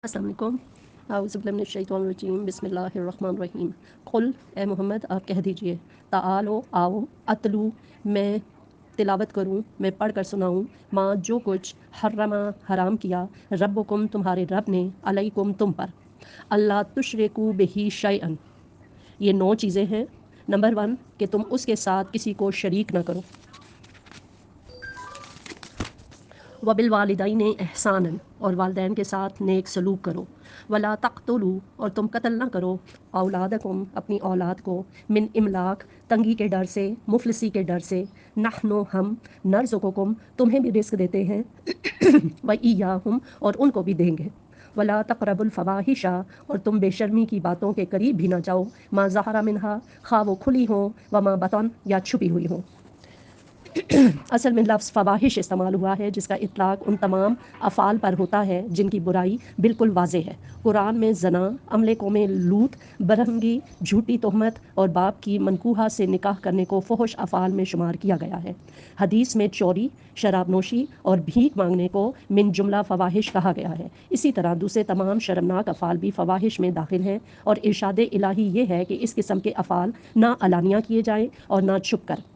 السلام علیکم۔ اعوذ باللہ من الشیطان الرجیم، بسم اللہ الرحمن الرحیم۔ قل، اے محمد آپ کہہ دیجئے، تعالو آؤ، اتلو میں تلاوت کروں، میں پڑھ کر سناؤں، ماں جو کچھ حرمہ حرام کیا، ربکم تمہارے رب نے، علیکم تم پر، اللہ تشرکو بہی شیئن، یہ 9 چیزیں ہیں۔ نمبر 1 کہ تم اس کے ساتھ کسی کو شریک نہ کرو، وبالوالدین احسانا، اور والدین کے ساتھ نیک سلوک کرو، ولا تقتلوا، اور تم قتل نہ کرو، اولادکم اپنی اولاد کو، من املاق تنگی کے ڈر سے، مفلسی کے ڈر سے، نحنو ہم، نرزقکم تمہیں بھی رزق دیتے ہیں، وایاہم اور ان کو بھی دیں گے، ولا تقربوا الفواحش، اور تم بے شرمی کی باتوں کے قریب بھی نہ جاؤ، ما ظہر منہا خواہ وہ کھلی ہوں، وما بطن یا چھپی ہوئی ہوں۔ اصل میں لفظ فواحش استعمال ہوا ہے جس کا اطلاق ان تمام افعال پر ہوتا ہے جن کی برائی بالکل واضح ہے۔ قرآن میں زنا، عملے قوم لوط، برہنگی، جھوٹی تہمت اور باپ کی منکوحہ سے نکاح کرنے کو فحش افعال میں شمار کیا گیا ہے۔ حدیث میں چوری، شراب نوشی اور بھیک مانگنے کو من جملہ فواحش کہا گیا ہے۔ اسی طرح دوسرے تمام شرمناک افعال بھی فواحش میں داخل ہیں، اور ارشاد الہی یہ ہے کہ اس قسم کے افعال نہ علانیہ کیے جائیں اور نہ چھپ کر۔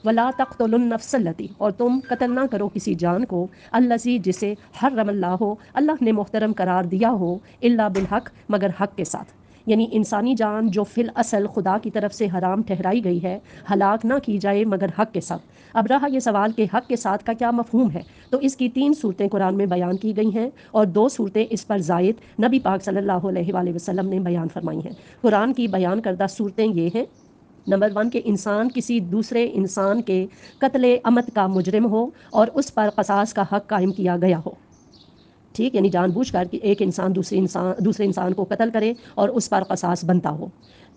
ولا تقتلوا النفس التی، اور تم قتل نہ کرو کسی جان کو، الذی جسے حرم اللہ ہو اللہ نے محترم قرار دیا ہو، الا بالحق مگر حق کے ساتھ، یعنی انسانی جان جو فی الاصل خدا کی طرف سے حرام ٹھہرائی گئی ہے، ہلاک نہ کی جائے مگر حق کے ساتھ۔ اب رہا یہ سوال کہ حق کے ساتھ کا کیا مفہوم ہے، تو اس کی 3 صورتیں قرآن میں بیان کی گئی ہیں، اور 2 صورتیں اس پر زائد نبی پاک صلی اللہ علیہ وآلہ وسلم نے بیان فرمائی ہیں۔ قرآن کی بیان کردہ صورتیں یہ ہیں: نمبر 1 کہ انسان کسی دوسرے انسان کے قتل عمد کا مجرم ہو اور اس پر قصاص کا حق قائم کیا گیا ہو، ٹھیک، یعنی جان بوجھ کر کہ ایک انسان دوسرے انسان کو قتل کرے اور اس پر قصاص بنتا ہو۔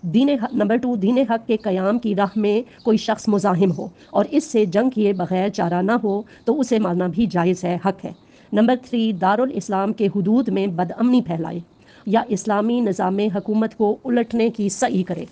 نمبر 2 دین حق کے قیام کی راہ میں کوئی شخص مزاحم ہو اور اس سے جنگ کیے بغیر چارہ نہ ہو تو اسے مارنا بھی جائز ہے، حق ہے۔ نمبر 3 دارالاسلام کے حدود میں بدامنی پھیلائے یا اسلامی نظام حکومت کو الٹنے کی سعی کرے۔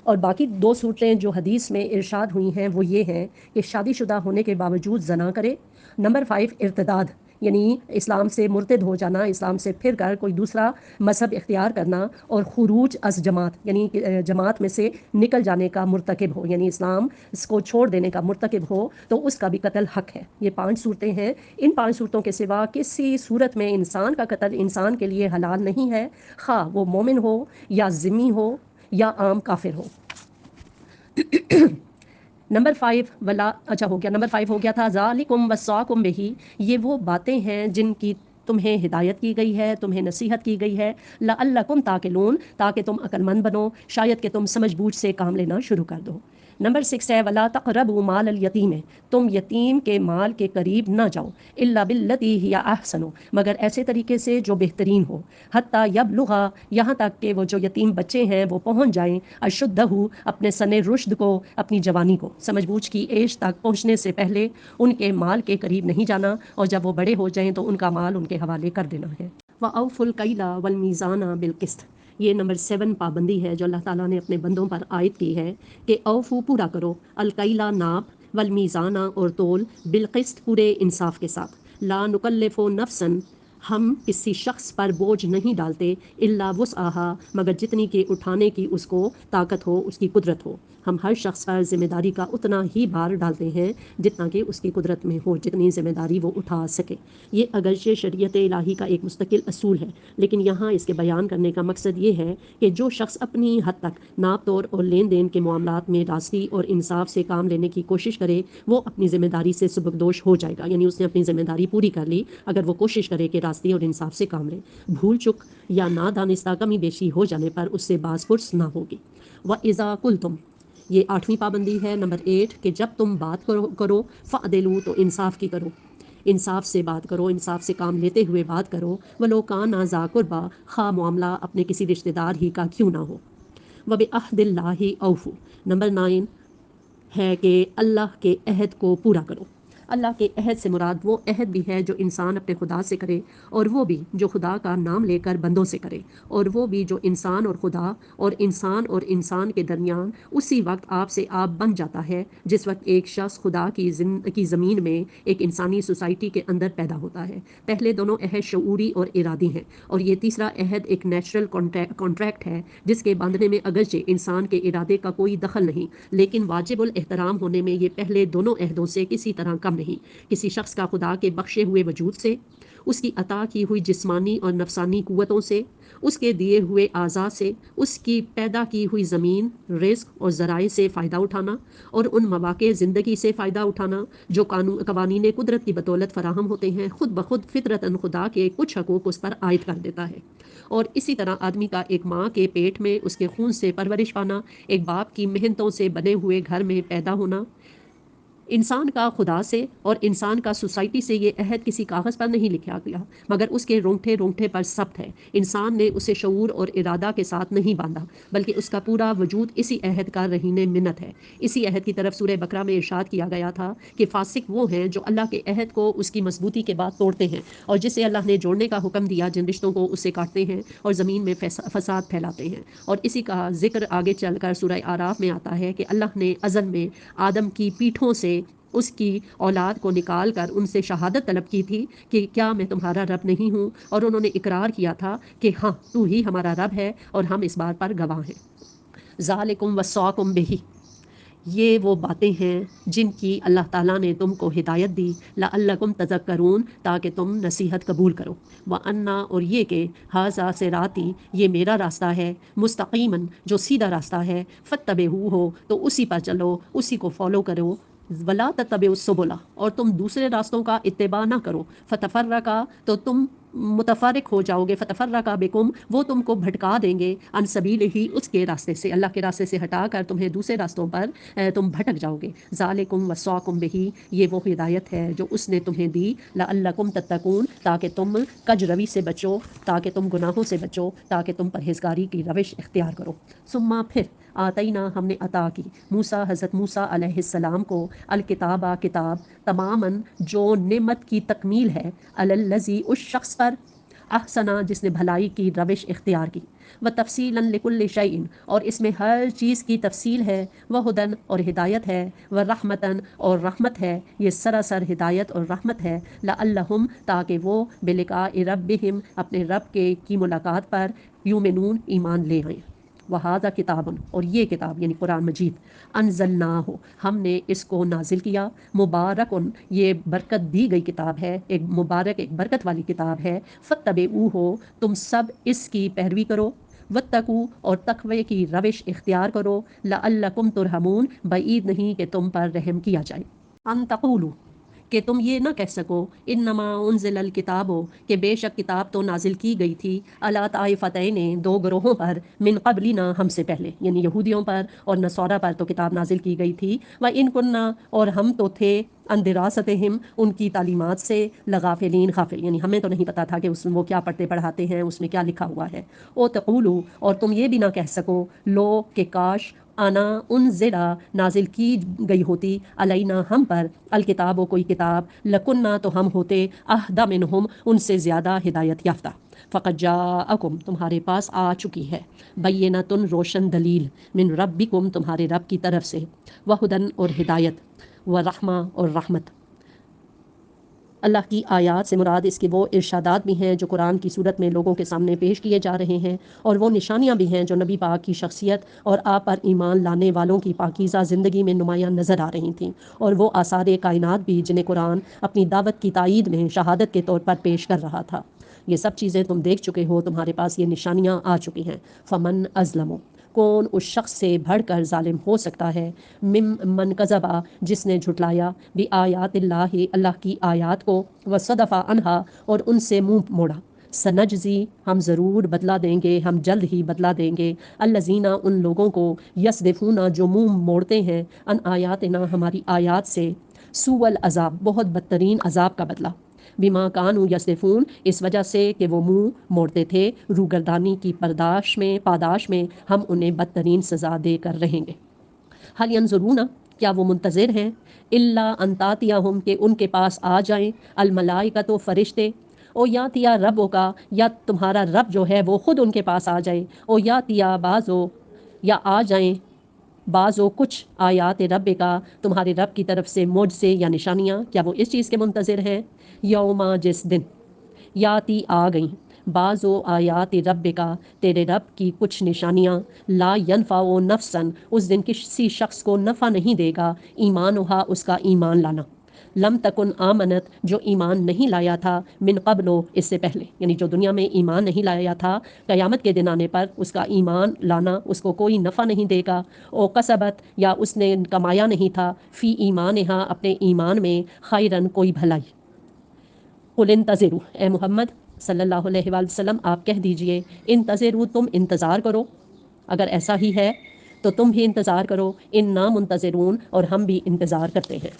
اور باقی 2 صورتیں جو حدیث میں ارشاد ہوئی ہیں وہ یہ ہیں کہ شادی شدہ ہونے کے باوجود زنا کرے۔ نمبر 5 ارتداد، یعنی اسلام سے مرتد ہو جانا، اسلام سے پھر کر کوئی دوسرا مذہب اختیار کرنا، اور خروج از جماعت، یعنی جماعت میں سے نکل جانے کا مرتکب ہو، یعنی اسلام اس کو چھوڑ دینے کا مرتکب ہو تو اس کا بھی قتل حق ہے۔ یہ 5 صورتیں ہیں۔ ان 5 صورتوں کے سوا کسی صورت میں انسان کا قتل انسان کے لیے حلال نہیں ہے، خواہ وہ مومن ہو یا ذمی ہو یا عام کافر ہو۔ نمبر 5 ولا اچھا ہو گیا، نمبر 5 ہو گیا تھا ذالکم وصاکم بہی، یہ وہ باتیں ہیں جن کی تمہیں ہدایت کی گئی ہے، تمہیں نصیحت کی گئی ہے، لعلکم تاکلون، تاکہ تم عقل مند بنو، شاید کہ تم سمجھ بوجھ سے کام لینا شروع کر دو۔ نمبر 6 ہے ولا تقربوا مال الیتیم، تم یتیم کے مال کے قریب نہ جاؤ، الا باللتی ہی احسن، مگر ایسے طریقے سے جو بہترین ہو، حتی یبلغ، یہاں تک کہ وہ جو یتیم بچے ہیں وہ پہنچ جائیں، اشدہ، اپنے سن رشد کو، اپنی جوانی کو، سمجھ بوجھ کی ایج تک پہنچنے سے پہلے ان کے مال کے قریب نہیں جانا، اور جب وہ بڑے ہو جائیں تو ان کا مال ان کے حوالے کر دینا ہے۔ وَأَوْفُوا الْكَيْلَ وَالْمِيزَانَ بِالْقِسْطِ، یہ نمبر 7 پابندی ہے جو اللہ تعالیٰ نے اپنے بندوں پر عائد کی ہے کہ اوفو پورا کرو، الکیلا ناپ، والمیزانہ اور تول، بالقسط پورے انصاف کے ساتھ، لا نکلف نفسا، ہم کسی شخص پر بوجھ نہیں ڈالتے، الا وسعہا، مگر جتنی کہ اٹھانے کی اس کو طاقت ہو، اس کی قدرت ہو۔ ہم ہر شخص پر ذمہ داری کا اتنا ہی بار ڈالتے ہیں جتنا کہ اس کی قدرت میں ہو، جتنی ذمہ داری وہ اٹھا سکے۔ یہ اگرچہ شریعت الہی کا ایک مستقل اصول ہے، لیکن یہاں اس کے بیان کرنے کا مقصد یہ ہے کہ جو شخص اپنی حد تک ناپ توڑ اور لین دین کے معاملات میں راستی اور انصاف سے کام لینے کی کوشش کرے وہ اپنی ذمہ داری سے سبکدوش ہو جائے گا، یعنی اس نے اپنی ذمہ داری پوری کر لی اگر وہ کوشش کرے کہ راستی اور انصاف سے کام لے۔ بھول چک یا نادانستہ کمی بیشی ہو جانے پر اس سے باز پرس نہ ہوگی۔ وَإِذَا قُلْتُمْ، یہ 8ویں پابندی ہے، نمبر 8 کہ جب تم بات کرو فَعْدِلُوا، تو انصاف کی کرو، انصاف سے بات کرو، انصاف سے کام لیتے ہوئے بات کرو، وَلَوْ كَانَ ذَا قُرْبَىٰ، خواہ معاملہ اپنے کسی رشتہ دار ہی کا کیوں نہ ہو۔ وَبِعَہْدِ اللَّهِ أَوْفُوا، نمبر 9 ہے کہ اللہ کے عہد کو پورا کرو۔ اللہ کے عہد سے مراد وہ عہد بھی ہے جو انسان اپنے خدا سے کرے، اور وہ بھی جو خدا کا نام لے کر بندوں سے کرے، اور وہ بھی جو انسان اور خدا اور انسان کے درمیان اسی وقت آپ سے آپ بن جاتا ہے جس وقت ایک شخص خدا کی زمین میں ایک انسانی سوسائٹی کے اندر پیدا ہوتا ہے۔ پہلے دونوں عہد شعوری اور ارادی ہیں، اور یہ تیسرا عہد ایک نیچرل کانٹریکٹ ہے جس کے باندھنے میں اگرچہ انسان کے ارادے کا کوئی دخل نہیں، لیکن واجب الاحترام ہونے میں یہ پہلے دونوں عہدوں سے کسی طرح کم نہیں۔ کسی شخص کا خدا کے بخشے ہوئے وجود سے، اس کی عطا کی ہوئی جسمانی اور نفسانی قوتوں سے، اس کے دیے ہوئے اعضاء سے، اس کی پیدا کی ہوئی زمین، رزق اور ذرائع سے فائدہ اٹھانا، اور ان مواقع زندگی سے فائدہ اٹھانا جو قوانین قدرت کی بدولت فراہم ہوتے ہیں، خود بخود فطرتاً خدا کے کچھ حقوق اس پر عائد کر دیتا ہے۔ اور اسی طرح آدمی کا ایک ماں کے پیٹ میں اس کے خون سے پرورش پانا، ایک باپ کی محنتوں سے بنے ہوئے گھر میں پیدا ہونا، انسان کا خدا سے اور انسان کا سوسائٹی سے یہ عہد کسی کاغذ پر نہیں لکھا گیا، مگر اس کے رونگٹے رونگٹے پر ثبت ہے۔ انسان نے اسے شعور اور ارادہ کے ساتھ نہیں باندھا، بلکہ اس کا پورا وجود اسی عہد کا رہین منت ہے۔ اسی عہد کی طرف سورہ بقرہ میں ارشاد کیا گیا تھا کہ فاسق وہ ہیں جو اللہ کے عہد کو اس کی مضبوطی کے بعد توڑتے ہیں، اور جسے اللہ نے جوڑنے کا حکم دیا جن رشتوں کو اس سے کاٹتے ہیں اور زمین میں فساد پھیلاتے ہیں۔ اور اسی کا ذکر آگے چل کر سورہ آراف میں آتا ہے کہ اللہ نے ازل میں آدم کی پیٹھوں سے اس کی اولاد کو نکال کر ان سے شہادت طلب کی تھی کہ کیا میں تمہارا رب نہیں ہوں، اور انہوں نے اقرار کیا تھا کہ ہاں تو ہی ہمارا رب ہے اور ہم اس بات پر گواہ ہیں۔ ذالکم وصاکم بہ، یہ وہ باتیں ہیں جن کی اللہ تعالیٰ نے تم کو ہدایت دی، لعلکم تذکرون، تاکہ تم نصیحت قبول کرو، وَأَنَّا، اور یہ کہ ھذا صراطی، یہ میرا راستہ ہے، مستقیماً، جو سیدھا راستہ ہے، فاتبعوہ، تو اسی پر چلو، اسی کو فالو کرو، ولا تتبعوا السبل، اور تم دوسرے راستوں کا اتباع نہ کرو، فتفرقا، تو تم متفرق ہو جاؤ گے، فتفرقا بکم، وہ تم کو بھٹکا دیں گے، عن سبیلہ، اس کے راستے سے، اللہ کے راستے سے ہٹا کر تمہیں دوسرے راستوں پر تم بھٹک جاؤ گے۔ ذالکم وصاکم بہ، یہ وہ ہدایت ہے جو اس نے تمہیں دی، لعلکم تتقون، تاکہ تم کج روی سے بچو، تاکہ تم گناہوں سے بچو، تاکہ تم پرہیزگاری کی روش اختیار کرو۔ ثم، پھر، آتینا، ہم نے عطا کی، موسیٰ، حضرت موسیٰ علیہ السلام کو، الکتابہ، کتاب، تماماً، جو نعمت کی تکمیل ہے، علی الذی، اس شخص پر، احسنا، جس نے بھلائی کی روش اختیار کی، و تفصیلاً لکل شیء، اور اس میں ہر چیز کی تفصیل ہے، و ہدن، اور ہدایت ہے، و رحمتاً، اور رحمت ہے، یہ سراسر ہدایت اور رحمت ہے، لعلہم، تاکہ وہ بلقاء ربہم، اپنے رب کے کی ملاقات پر، یؤمنون، ایمان لے آئیں۔ وہذا کتاب، اور یہ کتاب یعنی قرآن مجید، انزلناہ، ہم نے اس کو نازل کیا، مبارکن، یہ برکت دی گئی کتاب ہے، ایک مبارک، ایک برکت والی کتاب ہے، فاتبعوہ، تم سب اس کی پیروی کرو، واتقوا، اور تقوی کی روش اختیار کرو، لعلکم ترحمون، بعید نہیں کہ تم پر رحم کیا جائے۔ ان تقولوا، کہ تم یہ نہ کہہ سکو، انما انزل الکتاب، کہ بے شک کتاب تو نازل کی گئی تھی، علی طائفتین، دو گروہوں پر، من قبلنا، ہم سے پہلے، یعنی یہودیوں پر اور نصارہ پر تو کتاب نازل کی گئی تھی، وَإِن كُنَّا، اور ہم تو تھے، عن دراستہم، ان کی تعلیمات سے، لغافلین، غافل، یعنی ہمیں تو نہیں پتا تھا کہ اس میں وہ کیا پڑھتے پڑھاتے ہیں، اس میں کیا لکھا ہوا ہے۔ او تقولو، اور تم یہ بھی نہ کہہ سکو، لو، کہ کاش، انا، انزلہ، نازل کی گئی ہوتی، علینا، ہم پر، الکتاب، کوئی کتاب، لکنہ، تو ہم ہوتے، اہدی منہم، ان سے زیادہ ہدایت یافتہ۔ فقد جاءکم، تمہارے پاس آ چکی ہے، بینۃ، روشن دلیل، من ربکم، تمہارے رب کی طرف سے، وہدن، اور ہدایت، ورحمہ، اور رحمت۔ اللہ کی آیات سے مراد اس کے وہ ارشادات بھی ہیں جو قرآن کی صورت میں لوگوں کے سامنے پیش کیے جا رہے ہیں، اور وہ نشانیاں بھی ہیں جو نبی پاک کی شخصیت اور آپ پر ایمان لانے والوں کی پاکیزہ زندگی میں نمایاں نظر آ رہی تھیں، اور وہ آثار کائنات بھی جنہیں قرآن اپنی دعوت کی تائید میں شہادت کے طور پر پیش کر رہا تھا۔ یہ سب چیزیں تم دیکھ چکے ہو، تمہارے پاس یہ نشانیاں آ چکی ہیں۔ فمن ازلم، کون اس شخص سے بڑھ کر ظالم ہو سکتا ہے، من کذبا، جس نے جھٹلایا، بآیات اللہ، اللہ کی آیات کو، وصدف عنہا، اور ان سے منہ موڑا، سنجزی، ہم ضرور بدلا دیں گے، ہم جلد ہی بدلا دیں گے، الذین، ان لوگوں کو، یصدفون، جو منہ موڑتے ہیں، ان آیاتنا، ہماری آیات سے، سوء العذاب، بہت بدترین عذاب کا بدلہ، بما کانوا یصدفون، اس وجہ سے کہ وہ منہ موڑتے تھے، روگردانی کی پاداش میں ہم انہیں بدترین سزا دے کر رہیں گے۔ حل ینظرون، کیا وہ منتظر ہیں الا ان تاتیہم کہ ان کے پاس آ جائیں الملائکۃ و فرشتے، او یا تیا رب کا، یا تمہارا رب جو ہے وہ خود ان کے پاس آ جائے، او یا تیا بازو، یا آ جائیں بعض و کچھ آیات رب کا، تمہارے رب کی طرف سے معجزے یا نشانیاں، کیا وہ اس چیز کے منتظر ہیں یوما جس دن یاتی آ گئیں بعض و آیات رب کا، تیرے رب کی کچھ نشانیاں، لا ینفع و نفسن، اس دن کسی شخص کو نفع نہیں دے گا ایمانہا، اس کا ایمان لانا، لم تکن آمنت، جو ایمان نہیں لایا تھا من قبل، اس سے پہلے، یعنی جو دنیا میں ایمان نہیں لایا تھا قیامت کے دن آنے پر اس کا ایمان لانا اس کو کوئی نفع نہیں دے گا، او کسبت، یا اس نے کمایا نہیں تھا فی ایمانہا، اپنے ایمان میں، خیرن، کوئی بھلائی، قل انتظروا، اے محمد صلی اللہ علیہ وآلہ وسلم آپ کہہ دیجئے انتظروا، تم انتظار کرو، اگر ایسا ہی ہے تو تم بھی انتظار کرو، انا منتظرون، اور ہم بھی انتظار کرتے ہیں۔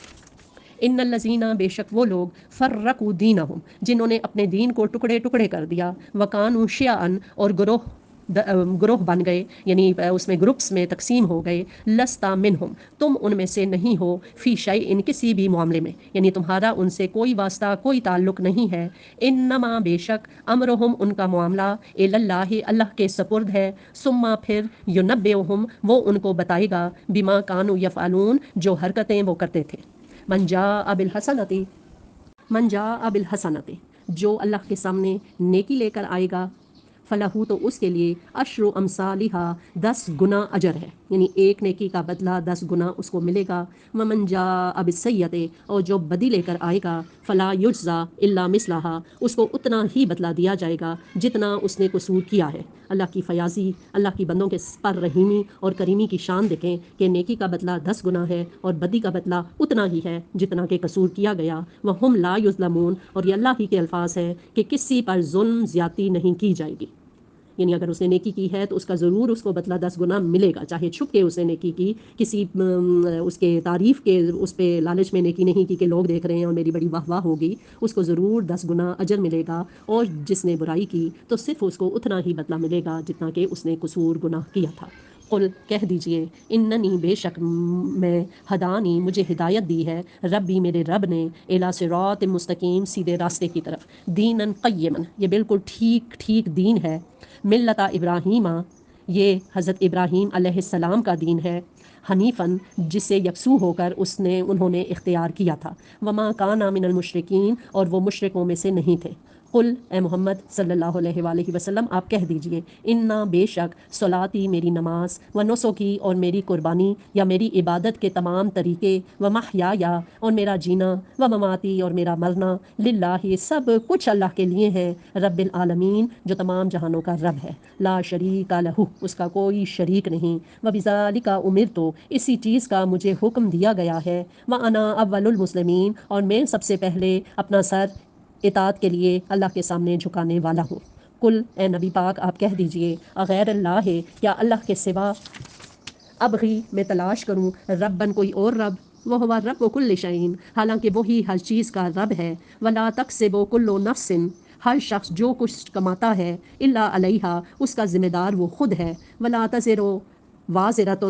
ان الذین، بے شک وہ لوگ، فرقوا دینہم، جنہوں نے اپنے دین کو ٹکڑے ٹکڑے کر دیا، وکانوا شیعاً، اور گروہ بن گئے، یعنی اس میں گروپس میں تقسیم ہو گئے، لستا منہم، تم ان میں سے نہیں ہو، فی شیء، کسی بھی معاملے میں، یعنی تمہارا ان سے کوئی واسطہ کوئی تعلق نہیں ہے، انما، بے شک، امرہم، ان کا معاملہ، اللہ، اللہ کے سپرد ہے، ثم، پھر، ینبئہم، وہ ان کو بتائے گا، بما کانوا یفعلون، جو حرکتیں وہ کرتے تھے، من جاء بالحسنۃ، من جاء بالحسنۃ، جو اللہ کے سامنے نیکی لے کر آئے گا، فلاح، تو اس کے لیے، عشر امثالہا، 10 گنا اجر ہے، یعنی ایک نیکی کا بدلہ 10 گنا اس کو ملے گا، ومن جاء بالسیئۃ، اور جو بدی لے کر آئے گا، فلا یجزا الا مثلہا، اس کو اتنا ہی بدلہ دیا جائے گا جتنا اس نے قصور کیا ہے۔ اللہ کی فیاضی، اللہ کی بندوں کے پر رحیمی اور کریمی کی شان دیکھیں کہ نیکی کا بدلہ 10 گنا ہے اور بدی کا بدلہ اتنا ہی ہے جتنا کہ قصور کیا گیا، وہم لا یظلمون، اور یہ اللہ ہی کے الفاظ ہیں کہ کسی پر ظلم زیادتی نہیں کی جائے گی، یعنی اگر اس نے نیکی کی ہے تو اس کا ضرور اس کو بدلہ 10 گنا ملے گا، چاہے چھپ کے اس نے نیکی کی، کسی اس کے تعریف کے اس پہ لالچ میں نیکی نہیں کی کہ لوگ دیکھ رہے ہیں اور میری بڑی واہ واہ ہوگی، اس کو ضرور 10 گنا اجر ملے گا، اور جس نے برائی کی تو صرف اس کو اتنا ہی بدلہ ملے گا جتنا کہ اس نے قصور گناہ کیا تھا۔ قل، کہہ دیجئے، اننی، بے شک میں، ہدانی، مجھے ہدایت دی ہے، ربی، میرے رب نے، الی صراط مستقیم، سیدھے راستے کی طرف، دینن قیمن، یہ بالکل ٹھیک ٹھیک دین ہے، ملت ابراہیمہ، یہ حضرت ابراہیم علیہ السلام کا دین ہے، حنیفاً، جس سے یکسو ہو کر انہوں نے اختیار کیا تھا، وما کان من المشرکین، اور وہ مشرکوں میں سے نہیں تھے۔ قل، اے محمد صلی اللہ علیہ وآلہ وسلم آپ کہہ دیجئے، انا، بے شک، صلاتی، میری نماز، و نسکی، اور میری قربانی یا میری عبادت کے تمام طریقے، و محیایا، اور میرا جینا، و مماتی، اور میرا مرنا، للہ، سب کچھ اللہ کے لیے ہے، رب العالمین، جو تمام جہانوں کا رب ہے، لا شریک لہ، اس کا کوئی شریک نہیں، وبذالک امرت، اسی چیز کا مجھے حکم دیا گیا ہے، وانا اول المسلمین، اور میں سب سے پہلے اپنا سر اطاعت کے لیے اللہ کے سامنے جھکانے والا ہوں۔ کل، اے نبی پاک آپ کہہ دیجئے، اغیر اللہ، کیا اللہ کے سوا ابغی، میں تلاش کروں، ربن، کوئی اور رب، وہ ہوا رب کل شعین، حالانکہ وہی ہر چیز کا رب ہے، ولا تکسب کل نفس، ہر شخص جو کچھ کماتا ہے، الا علیہا، اس کا ذمہ دار وہ خود ہے، ولا تزر وازرۃ،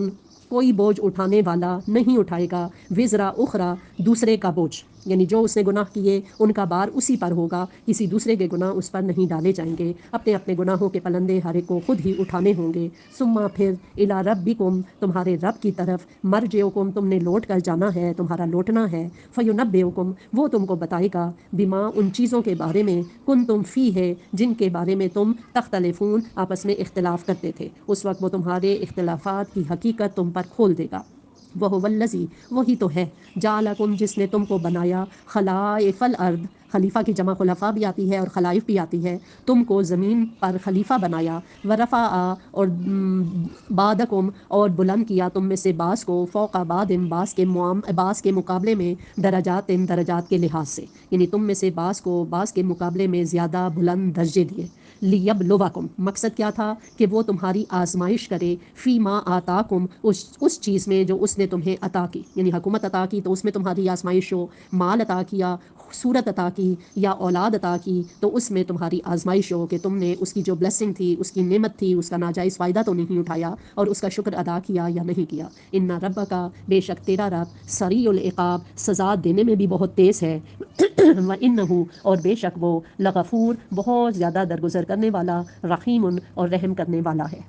کوئی بوجھ اٹھانے والا نہیں اٹھائے گا، وزرا اخرى، دوسرے کا بوجھ، یعنی جو اس نے گناہ کیے ان کا بار اسی پر ہوگا، کسی دوسرے کے گناہ اس پر نہیں ڈالے جائیں گے، اپنے اپنے گناہوں کے پلندے ہر ایک کو خود ہی اٹھانے ہوں گے، ثم، پھر، الی ربکم، تمہارے رب کی طرف، مرجعکم، تم نے لوٹ کر جانا ہے، تمہارا لوٹنا ہے، فینبئکم، وہ تم کو بتائے گا، بما، ان چیزوں کے بارے میں، کنتم فیہ، جن کے بارے میں تم تختلفون، آپس میں اختلاف کرتے تھے، اس وقت وہ تمہارے اختلافات کی حقیقت تم پر کھول دے گا۔ وَهُوَ الَّذِي، وہی تو ہے، جعلکم، جس نے تم کو بنایا، خلائف الارض، خلیفہ کی جمع خلفاء بھی آتی ہے اور خلائف بھی آتی ہے، تم کو زمین پر خلیفہ بنایا، ورفع، اور بعدکم، اور بلند کیا تم میں سے بعض کو، فوق بعض، بعض کے مقابلے میں، درجات، درجات کے لحاظ سے، یعنی تم میں سے بعض کو بعض کے مقابلے میں زیادہ بلند درجے دیے، لیبلوکم، مقصد کیا تھا کہ وہ تمہاری آزمائش کرے، فی ما آتاکم، اس چیز میں جو اس نے تمہیں عطا کی، یعنی حکومت عطا کی تو اس میں تمہاری آزمائش ہو، مال عطا کیا، صورت عطا کی یا اولاد عطا کی تو اس میں تمہاری آزمائش ہو کہ تم نے اس کی جو بلیسنگ تھی، اس کی نعمت تھی، اس کا ناجائز فائدہ تو نہیں اٹھایا اور اس کا شکر ادا کیا یا نہیں کیا۔ ان ربک، بے شک تیرا رب، سریع العقاب، سزا دینے میں بھی بہت تیز ہے، وَإِنَّهُ، اور بے شک وہ، لغفور، بہت زیادہ درگزر کرنے والا، رحیم، اور رحم کرنے والا ہے۔